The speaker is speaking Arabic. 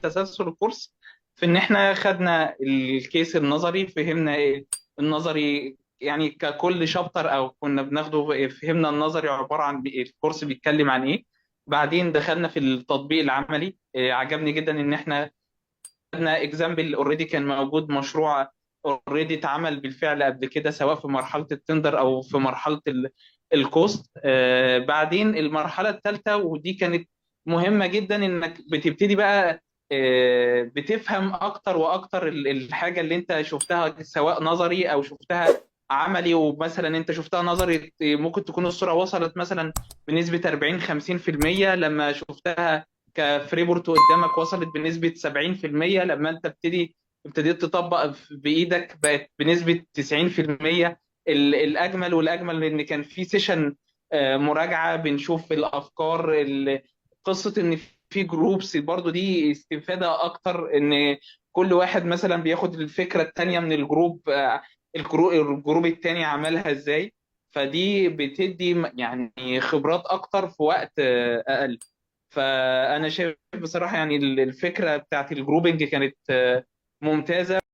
تسلسل الكورس في ان احنا خدنا الكيس النظري، فهمنا النظري يعني ككل شابتر او كنا بناخده، فهمنا النظري عباره عن الكورس بيتكلم عن ايه. بعدين دخلنا في التطبيق العملي. عجبني جدا ان احنا خدنا اكزامبل اوريدي كان موجود، مشروع اوريدي اتعمل بالفعل قبل كده، سواء في مرحله التندر او في مرحله الكوست. بعدين المرحله الثالثه ودي كانت مهمه جدا، انك بتبتدي بقى بتفهم اكتر واكتر الحاجه اللي انت شفتها سواء نظري او شفتها عملي. ومثلا انت شفتها نظري ممكن تكون الصوره وصلت مثلا بنسبه 40 50%، لما شفتها كفريبورت قدامك وصلت بنسبة 70%، لما انت ابتديت تطبق بإيدك بقت بنسبة 90%. الأجمل والأجمل إن كان في سيشن مراجعة بنشوف الأفكار، قصة إن في جروبس برضو دي استفادة أكتر، إن كل واحد مثلا بياخد الفكرة التانية من الجروب، الجروب التاني عملها إزاي. فدي بتدي يعني خبرات أكتر في وقت أقل. فانا شايف بصراحه يعني الفكره بتاعت الجروبنج كانت ممتازه.